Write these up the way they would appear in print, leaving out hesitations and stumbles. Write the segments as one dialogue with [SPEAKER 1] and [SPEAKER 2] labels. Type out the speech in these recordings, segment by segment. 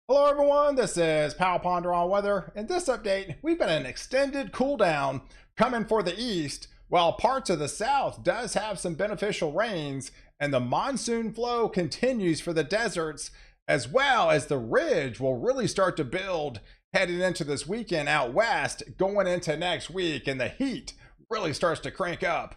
[SPEAKER 1] Hello everyone, this is POW Ponder on Weather. In this update, we've got an extended cool down coming for the east, while parts of the south does have some beneficial rains, and the monsoon flow continues for the deserts, as well as the ridge will really start to build heading into this weekend out west, going into next week, and the heat really starts to crank up.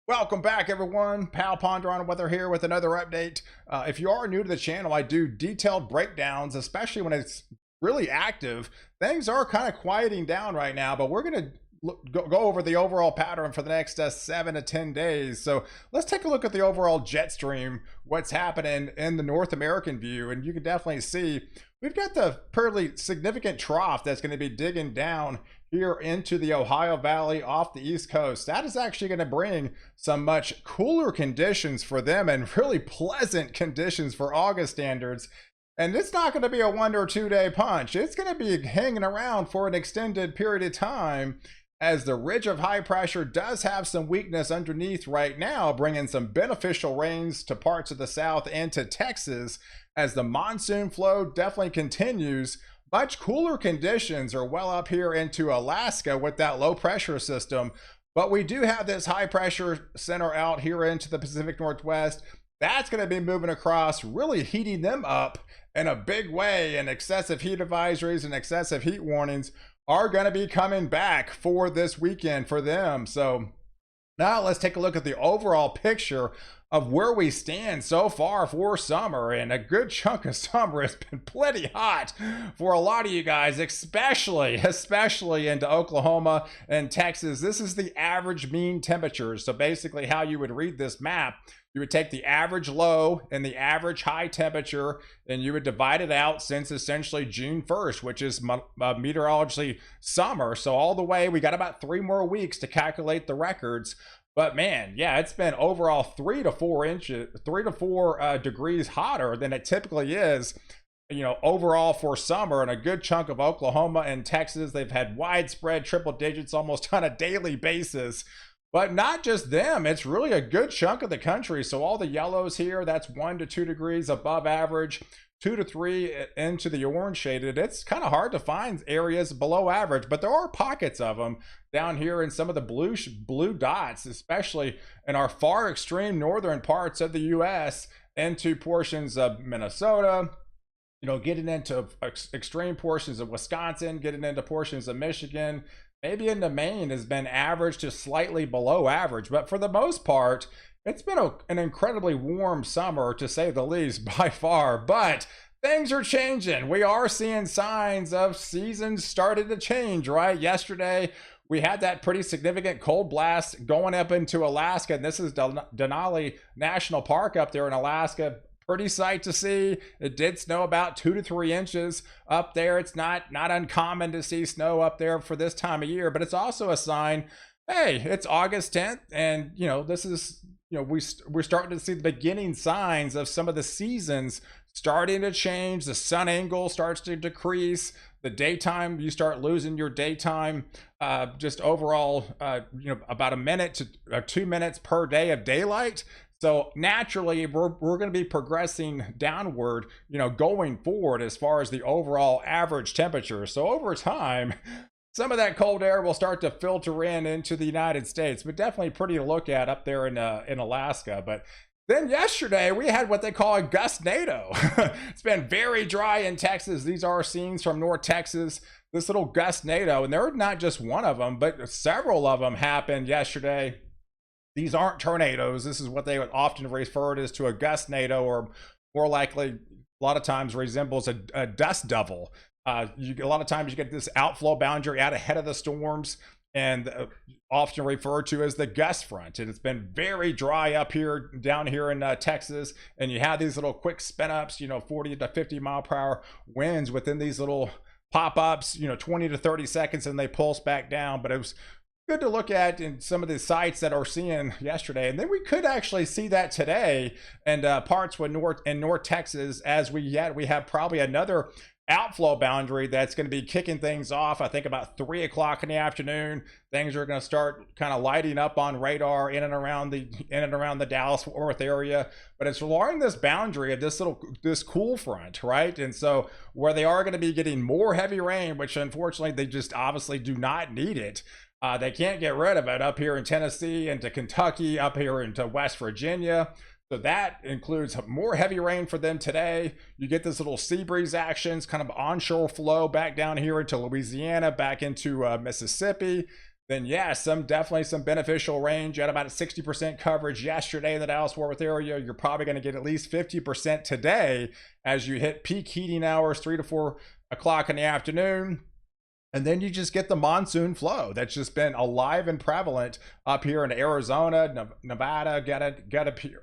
[SPEAKER 1] Welcome back, everyone. Pal Ponder on Weather here with another update. If you are new to the channel, I do detailed breakdowns, especially when it's really active. Things are kind of quieting down right now, but we're going to go over the overall pattern for the next 7 to 10 days. So let's take a look at the overall jet stream, what's happening in the North American view. And you can definitely see we've got the fairly significant trough that's going to be digging down here into the Ohio Valley off the East Coast. That is actually going to bring some much cooler conditions for them and really pleasant conditions for August standards. And it's not going to be a 1 or 2 day punch. It's going to be hanging around for an extended period of time, as the ridge of high pressure does have some weakness underneath right now, bringing some beneficial rains to parts of the south and to Texas, as the monsoon flow definitely continues. Much cooler conditions are well up here into Alaska with that low pressure system, but we do have this high pressure center out here into the Pacific Northwest. That's going to be moving across, really heating them up in a big way, and excessive heat advisories and excessive heat warnings are going to be coming back for this weekend for them. So now let's take a look at the overall picture of where we stand so far for summer. And a good chunk of summer has been plenty hot for a lot of you guys, especially into Oklahoma and Texas. This is the average mean temperatures. So basically how you would read this map, you would take the average low and the average high temperature, and you would divide it out since essentially June 1st, which is meteorologically summer. So all the way, we got about 3 more weeks to calculate the records. But man, yeah, it's been overall 3 to 4 degrees hotter than it typically is, overall for summer. And a good chunk of Oklahoma and Texas, they've had widespread triple digits almost on a daily basis. But not just them, it's really a good chunk of the country. So all the yellows here, that's 1 to 2 degrees above average. 2 to 3 into the orange shaded. It's kind of hard to find areas below average, but there are pockets of them down here in some of the blue dots, especially in our far extreme northern parts of the U.S. into portions of Minnesota, getting into extreme portions of Wisconsin, getting into portions of Michigan, maybe into Maine has been average to slightly below average. But for the most part, it's been an incredibly warm summer, to say the least, by far. But things are changing. We are seeing signs of seasons starting to change, right? Yesterday, we had that pretty significant cold blast going up into Alaska. And this is Denali National Park up there in Alaska. Pretty sight to see. It did snow about 2 to 3 inches up there. It's not uncommon to see snow up there for this time of year, but it's also a sign, hey, it's August 10th, and this is, we're starting to see the beginning signs of some of the seasons starting to change. The sun angle starts to decrease. The daytime, you start losing your daytime, just overall, about a minute to 2 minutes per day of daylight. So naturally, we're going to be progressing downward, going forward as far as the overall average temperature. So over time, some of that cold air will start to filter into the United States, but definitely pretty to look at up there in Alaska. But then yesterday, we had what they call a gustnado. It's been very dry in Texas. These are scenes from North Texas. This little gustnado, and there are not just one of them, but several of them happened yesterday. These aren't tornadoes. This is what they would often refer to as a gustnado, or more likely, a lot of times resembles a dust devil. A lot of times you get this outflow boundary out ahead of the storms, and often referred to as the gust front. And it's been very dry up here, down here in Texas, and you have these little quick spin ups, 40 to 50 mile per hour winds within these little pop ups, 20 to 30 seconds, and they pulse back down. But it was good to look at in some of the sites that are seeing yesterday. And then we could actually see that today, and parts with North Texas, as we have probably another outflow boundary that's going to be kicking things off. I think about 3 o'clock in the afternoon, things are going to start kind of lighting up on radar in and around the Dallas-Fort Worth area. But it's along this boundary of this cool front, right? And so where they are going to be getting more heavy rain, which unfortunately they just obviously do not need it. They can't get rid of it up here in Tennessee, into Kentucky, up here into West Virginia. So that includes more heavy rain for them today. You get this little sea breeze actions, kind of onshore flow back down here into Louisiana, back into Mississippi. Then yeah, definitely some beneficial range. You had about a 60% coverage yesterday in the Dallas-Fort Worth area. You're probably going to get at least 50% today as you hit peak heating hours, 3 to 4 o'clock in the afternoon. And then you just get the monsoon flow that's just been alive and prevalent up here in Arizona, Nevada, get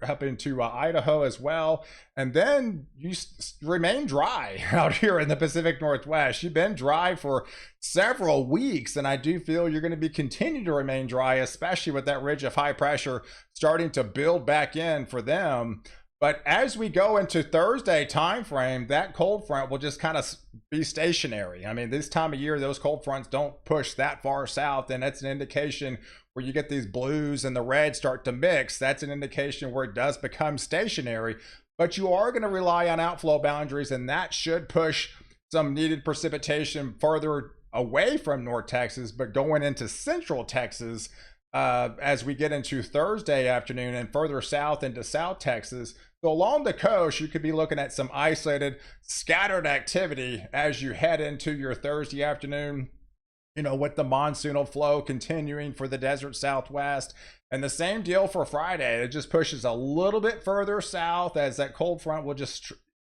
[SPEAKER 1] up into Idaho as well. And then you remain dry out here in the Pacific Northwest. You've been dry for several weeks, and I do feel you're going to be continuing to remain dry, especially with that ridge of high pressure starting to build back in for them. But as we go into Thursday timeframe, that cold front will just kind of be stationary. I mean, this time of year, those cold fronts don't push that far south, and that's an indication where you get these blues and the reds start to mix. That's an indication where it does become stationary. But you are going to rely on outflow boundaries, and that should push some needed precipitation further away from North Texas, but going into Central Texas as we get into Thursday afternoon and further south into South Texas. So along the coast, you could be looking at some isolated, scattered activity as you head into your Thursday afternoon, you know, with the monsoonal flow continuing for the desert Southwest. And the same deal for Friday. It just pushes a little bit further south as that cold front will just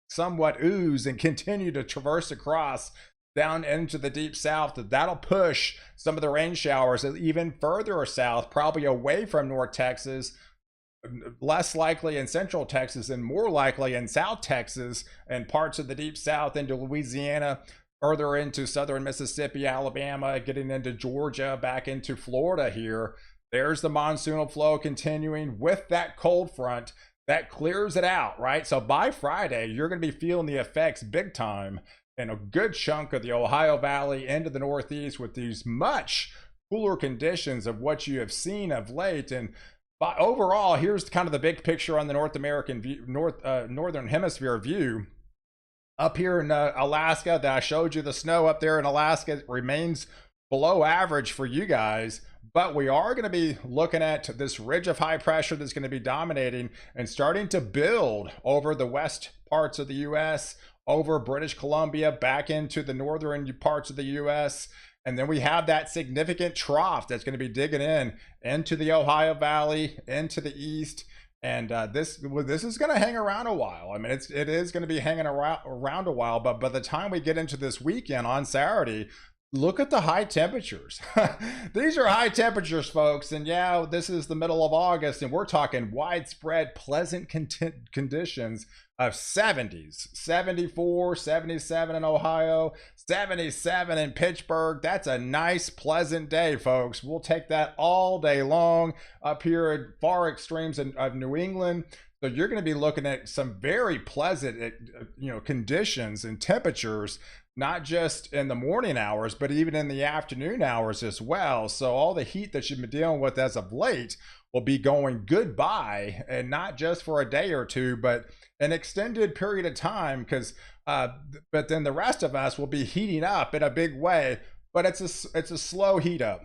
[SPEAKER 1] somewhat ooze and continue to traverse across down into the deep south. That'll push some of the rain showers even further south, probably away from North Texas, less likely in Central Texas and more likely in South Texas and parts of the deep south into Louisiana, further into southern Mississippi, Alabama, getting into Georgia, back into Florida here. There's the monsoonal flow continuing with that cold front that clears it out, right? So by Friday, you're going to be feeling the effects big time in a good chunk of the Ohio Valley into the Northeast with these much cooler conditions of what you have seen of late. And overall, here's kind of the big picture on the North American view, Northern Hemisphere view. Up here in Alaska, that I showed you the snow up there in Alaska remains below average for you guys. But we are going to be looking at this ridge of high pressure that's going to be dominating and starting to build over the west parts of the U.S., over British Columbia, back into the northern parts of the U.S., and then we have that significant trough that's going to be digging into the Ohio Valley, into the east. And this is going to hang around a while. I mean, it is going to be hanging around a while. But by the time we get into this weekend on Saturday, look at the high temperatures. These are high temperatures, folks. And yeah, this is the middle of August, and we're talking widespread pleasant conditions of 70s, 74, 77 in Ohio, 77 in Pittsburgh. That's a nice, pleasant day, folks. We'll take that all day long up here at far extremes of New England. So you're going to be looking at some very pleasant, conditions and temperatures, not just in the morning hours, but even in the afternoon hours as well. So all the heat that you've been dealing with as of late will be going goodbye, and not just for a day or two, but an extended period of time. But then the rest of us will be heating up in a big way. But it's a slow heat up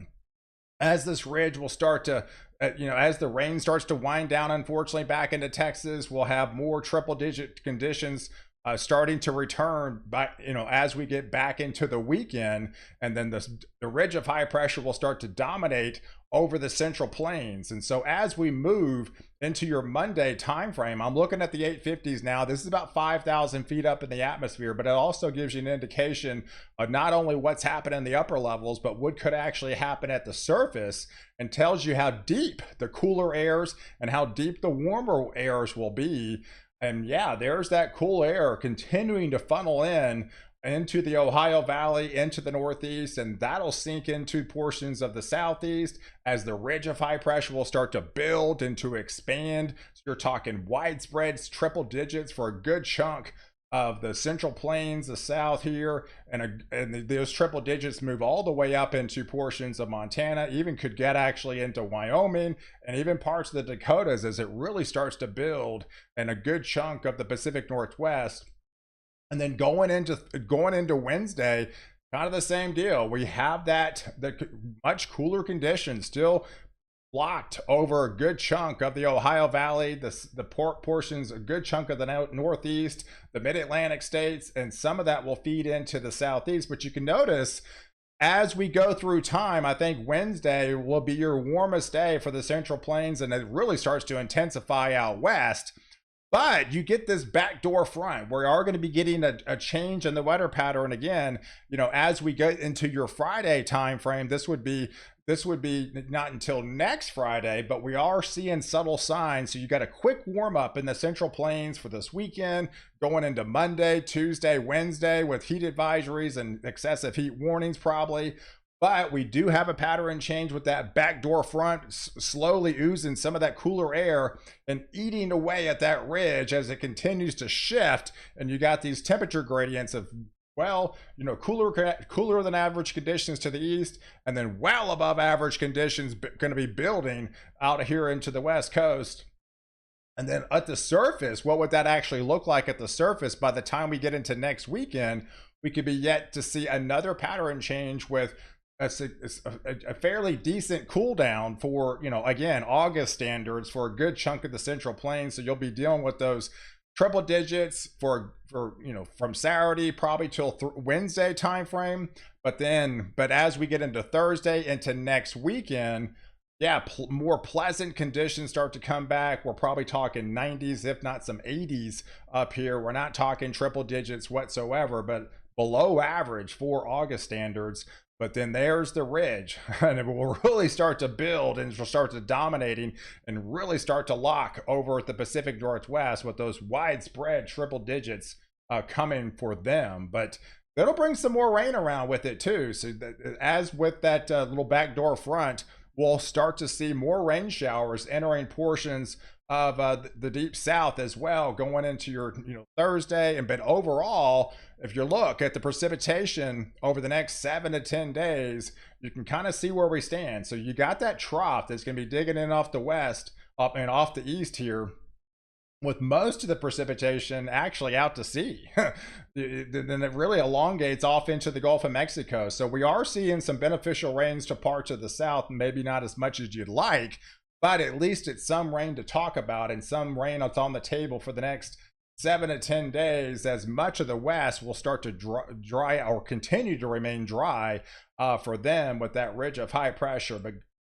[SPEAKER 1] as this ridge will start to, as the rain starts to wind down, unfortunately, back into Texas. We'll have more triple-digit conditions starting to return as we get back into the weekend, and then the ridge of high pressure will start to dominate over the Central Plains. And so as we move into your Monday timeframe, I'm looking at the 850s now. This is about 5,000 feet up in the atmosphere, but it also gives you an indication of not only what's happening in the upper levels, but what could actually happen at the surface, and tells you how deep the cooler airs and how deep the warmer airs will be. And yeah, there's that cool air continuing to funnel into the Ohio Valley, into the Northeast, and that'll sink into portions of the Southeast as the ridge of high pressure will start to build and to expand. So you're talking widespread triple digits for a good chunk of the central plains, the south here, and those triple digits move all the way up into portions of Montana, even could get actually into Wyoming and even parts of the Dakotas as it really starts to build in a good chunk of the Pacific Northwest. And then going into Wednesday, kind of the same deal. We have the much cooler conditions still blocked over a good chunk of the Ohio Valley, the portions, a good chunk of the Northeast, the Mid-Atlantic states, and some of that will feed into the Southeast. But you can notice as we go through time, I think Wednesday will be your warmest day for the Central Plains, and it really starts to intensify out west. But you get this backdoor front. We are going to be getting a change in the weather pattern again. As we get into your Friday time frame, this would be not until next Friday, but we are seeing subtle signs. So you got a quick warm up in the Central Plains for this weekend, going into Monday, Tuesday, Wednesday with heat advisories and excessive heat warnings probably. But we do have a pattern change with that backdoor front slowly oozing some of that cooler air and eating away at that ridge as it continues to shift. And you got these temperature gradients of, cooler than average conditions to the east, and then well above average conditions going to be building out of here into the West Coast. And then at the surface, what would that actually look like at the surface by the time we get into next weekend? We could be yet to see another pattern change with a fairly decent cool down for, again, August standards for a good chunk of the Central Plains. So you'll be dealing with those triple digits for from Saturday probably till Wednesday time frame. But as we get into Thursday into next weekend, more pleasant conditions start to come back. We're probably talking 90s, if not some 80s up here. We're not talking triple digits whatsoever, but below average for August standards. But then there's the ridge, and it will really start to build and will start to dominating and really start to lock over at the Pacific Northwest with those widespread triple digits coming for them. But it'll bring some more rain around with it too. So as with that little backdoor front, we'll start to see more rain showers entering portions of the deep south as well, going into your Thursday. But overall, if you look at the precipitation over the next 7 to 10 days, you can kind of see where we stand. So you got that trough that's going to be digging in off the west up and off the east here, with most of the precipitation actually out to sea. Then it really elongates off into the Gulf of Mexico. So we are seeing some beneficial rains to parts of the south, maybe not as much as you'd like, but at least it's some rain to talk about and some rain that's on the table for the next 7 to 10 days, as much of the west will start to dry or continue to remain dry for them with that ridge of high pressure.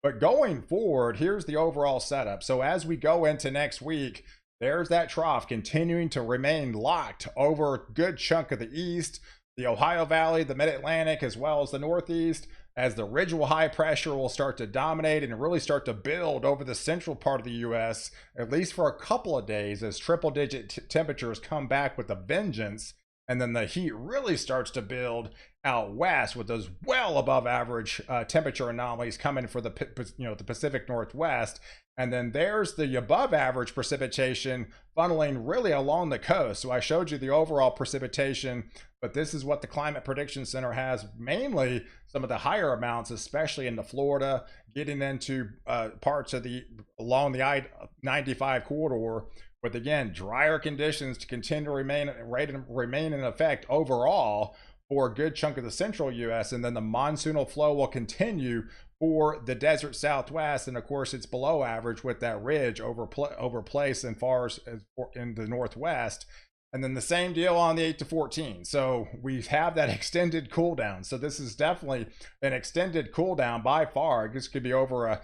[SPEAKER 1] But going forward, here's the overall setup. So as we go into next week, there's that trough continuing to remain locked over a good chunk of the east, the Ohio Valley, the Mid-Atlantic, as well as the Northeast, as the ridgeway high pressure will start to dominate and really start to build over the central part of the U.S., at least for a couple of days, as triple-digit temperatures come back with a vengeance. And then the heat really starts to build out west with those well above average temperature anomalies coming for the Pacific Northwest. And then there's the above average precipitation funneling really along the coast. So I showed you the overall precipitation, but this is what the Climate Prediction Center has, mainly some of the higher amounts, especially into Florida, getting into parts of along the I-95 corridor, with again drier conditions to continue to remain in effect overall for a good chunk of the central U.S. And then the monsoonal flow will continue for the desert Southwest, and of course it's below average with that ridge over place and far as in the Northwest. And then the same deal on the 8 to 14. So we have that extended cool down. So this is definitely an extended cool down by far. This could be over a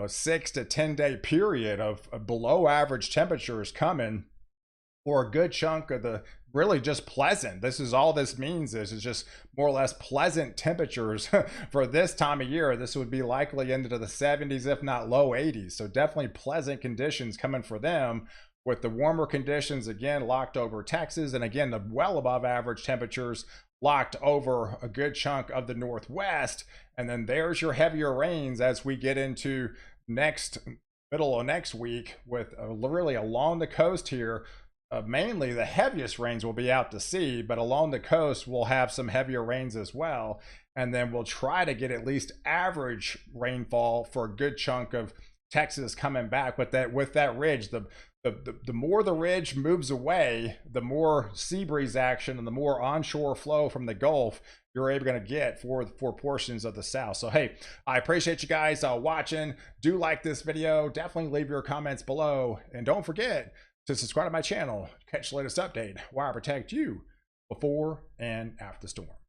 [SPEAKER 1] 6 to 10 day period of below average temperatures coming for a good chunk of the really just pleasant. This is all this means is just more or less pleasant temperatures for this time of year. This would be likely into the 70s, if not low 80s. So definitely pleasant conditions coming for them, with the warmer conditions again locked over Texas, and again the well above average temperatures locked over a good chunk of the Northwest. And then there's your heavier rains as we get into middle of next week, with really along the coast here, mainly the heaviest rains will be out to sea, but along the coast we'll have some heavier rains as well. And then we'll try to get at least average rainfall for a good chunk of Texas coming back. With that ridge, the more the ridge moves away, the more sea breeze action and the more onshore flow from the Gulf you're able to get for portions of the South. So hey, I appreciate you guys watching. Do like this video. Definitely leave your comments below, and don't forget to subscribe to my channel. Catch the latest update where I protect you before and after the storm.